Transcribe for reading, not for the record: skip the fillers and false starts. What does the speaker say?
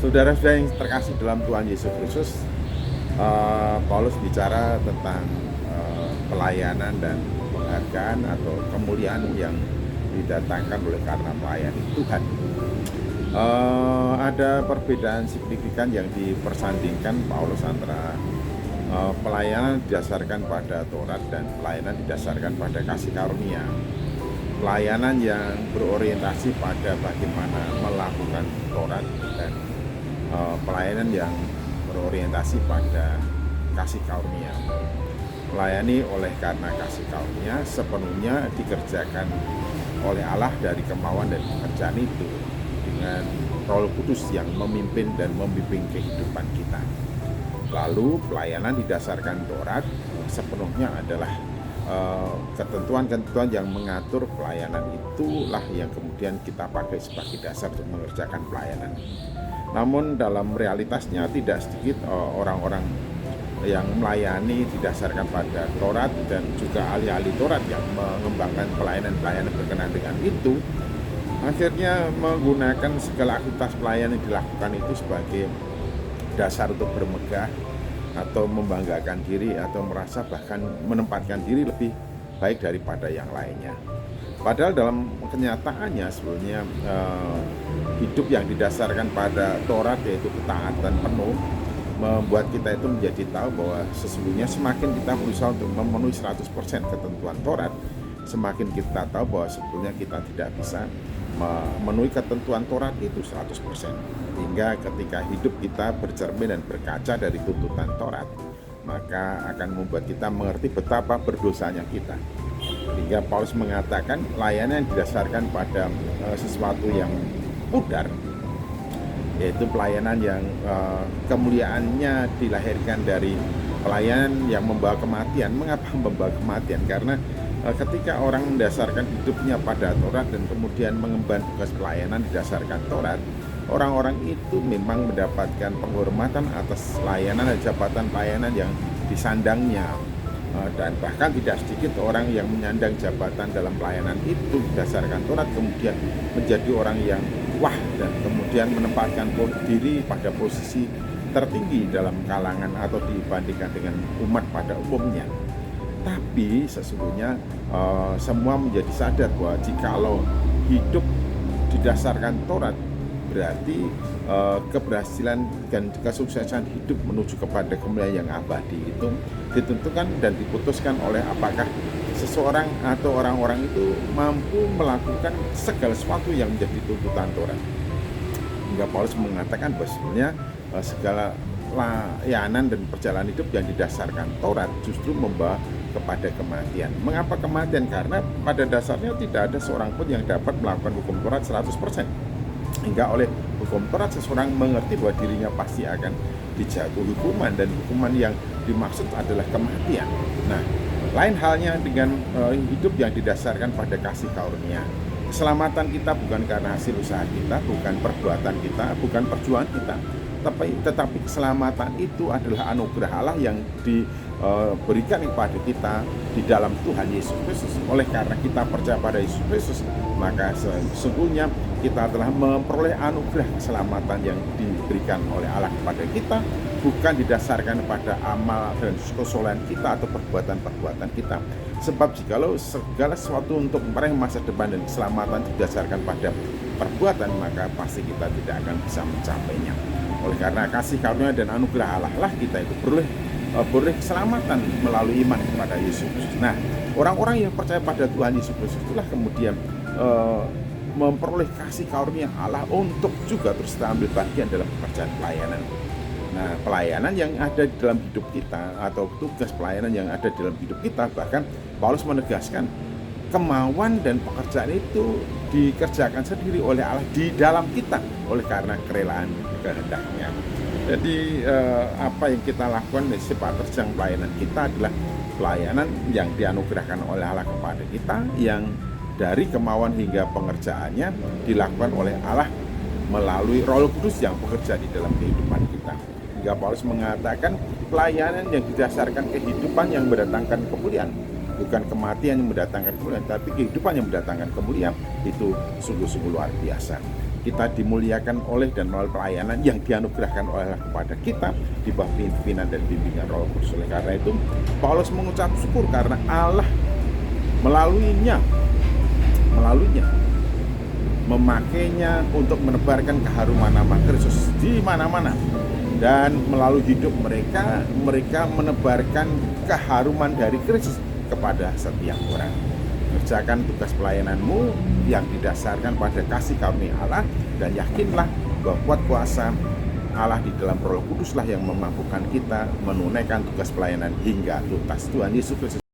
Saudara-saudara yang terkasih dalam Tuhan Yesus Kristus, Paulus bicara tentang pelayanan dan penghargaan atau kemuliaan yang didatangkan oleh karena melayani Tuhan. Ada perbedaan signifikan yang dipersandingkan Paulus antara pelayanan didasarkan pada Taurat dan pelayanan didasarkan pada kasih karunia. Pelayanan yang berorientasi pada bagaimana melakukan Taurat dan pelayanan yang berorientasi pada kasih karunia. Melayani oleh karena kasih karunia sepenuhnya dikerjakan oleh Allah dari kemauan dan pekerjaan itu dengan Roh Kudus yang memimpin dan membimbing kehidupan kita. Lalu pelayanan didasarkan Taurat sepenuhnya adalah ketentuan-ketentuan yang mengatur pelayanan, itulah yang kemudian kita pakai sebagai dasar untuk mengerjakan pelayanan. Namun dalam realitasnya tidak sedikit orang-orang yang melayani didasarkan pada Taurat dan juga ahli-ahli Taurat yang mengembangkan pelayanan-pelayanan berkenaan dengan itu, akhirnya menggunakan segala aktivitas pelayanan yang dilakukan itu sebagai dasar untuk bermegah atau membanggakan diri atau merasa bahkan menempatkan diri lebih baik daripada yang lainnya. Padahal dalam kenyataannya sebenarnya hidup yang didasarkan pada Taurat, yaitu ketaatan penuh, membuat kita itu menjadi tahu bahwa sesungguhnya semakin kita berusaha untuk memenuhi 100% ketentuan Taurat, semakin kita tahu bahwa sebetulnya kita tidak bisa memenuhi ketentuan Taurat itu 100%. Hingga ketika hidup kita bercermin dan berkaca dari tuntutan Taurat, maka akan membuat kita mengerti betapa berdosanya kita. Hingga Paulus mengatakan layanan yang didasarkan pada sesuatu yang pudar, yaitu pelayanan yang kemuliaannya dilahirkan dari pelayanan yang membawa kematian. Mengapa membawa kematian? Karena ketika orang mendasarkan hidupnya pada Taurat dan kemudian mengemban tugas pelayanan didasarkan Taurat, orang-orang itu memang mendapatkan penghormatan atas layanan dan jabatan pelayanan yang disandangnya. Dan bahkan tidak sedikit orang yang menyandang jabatan dalam pelayanan itu berdasarkan Taurat kemudian menjadi orang yang wah dan kemudian menempatkan diri pada posisi tertinggi dalam kalangan atau dibandingkan dengan umat pada umumnya. Tapi sesungguhnya semua menjadi sadar bahwa jikalau hidup didasarkan Taurat, berarti keberhasilan dan kesuksesan hidup menuju kepada kemuliaan yang abadi itu ditentukan dan diputuskan oleh apakah seseorang atau orang-orang itu mampu melakukan segala sesuatu yang menjadi tuntutan Taurat. Hingga Paulus mengatakan bahwa sebenarnya segala layanan dan perjalanan hidup yang didasarkan Taurat justru membawa kepada kematian. Mengapa kematian? Karena pada dasarnya tidak ada seorang pun yang dapat melakukan hukum Taurat 100%. Hingga oleh hukum Taurat seseorang mengerti bahwa dirinya pasti akan dijatuhi hukuman, dan hukuman yang dimaksud adalah kematian. Nah, lain halnya dengan hidup yang didasarkan pada kasih karunia. Keselamatan kita bukan karena hasil usaha kita, bukan perbuatan kita, bukan perjuangan kita, tetapi keselamatan itu adalah anugerah Allah yang diberikan kepada kita di dalam Tuhan Yesus Kristus. Oleh karena kita percaya pada Yesus Kristus, maka sesungguhnya kita telah memperoleh anugerah keselamatan yang diberikan oleh Allah kepada kita, bukan didasarkan pada amal dan kesolehan kita atau perbuatan-perbuatan kita. Sebab jikalau segala sesuatu untuk meraih masa depan dan keselamatan didasarkan pada perbuatan, maka pasti kita tidak akan bisa mencapainya. Oleh karena kasih karunia dan anugerah Allah lah kita itu boleh keselamatan melalui iman kepada Yesus Kristus. Nah, orang-orang yang percaya pada Tuhan Yesus Kristus itulah kemudian memperoleh kasih karunia Allah untuk juga terus ambil bagian dalam pekerjaan pelayanan. Nah, pelayanan yang ada di dalam hidup kita atau tugas pelayanan yang ada di dalam hidup kita, bahkan Paulus menegaskan kemauan dan pekerjaan itu dikerjakan sendiri oleh Allah di dalam kita oleh karena kerelaan kehendaknya. Jadi apa yang kita lakukan di sepak terjang pelayanan kita adalah pelayanan yang dianugerahkan oleh Allah kepada kita, yang dari kemauan hingga pengerjaannya dilakukan oleh Allah melalui Roh Kudus yang bekerja di dalam kehidupan kita. Hingga Paulus mengatakan pelayanan yang didasarkan kehidupan yang mendatangkan kemuliaan, bukan kematian yang mendatangkan kemuliaan, tapi kehidupan yang mendatangkan kemuliaan, itu sungguh-sungguh luar biasa. kita dimuliakan oleh dan melalui pelayanan yang dianugerahkan oleh Allah kepada kita di bawah pimpinan dan bimbingan Roh Kudus. Oleh karena itu Paulus mengucap syukur karena Allah melaluinya memakainya untuk menebarkan keharuman nama Kristus di mana-mana, dan melalui hidup mereka menebarkan keharuman dari Kristus kepada setiap orang. Kerjakan tugas pelayananmu yang didasarkan pada kasih karunia Allah, dan yakinlah bahwa kuat kuasa Allah di dalam Roh Kuduslah yang memampukan kita menunaikan tugas pelayanan hingga tuntas. Tuhan Yesus Kristus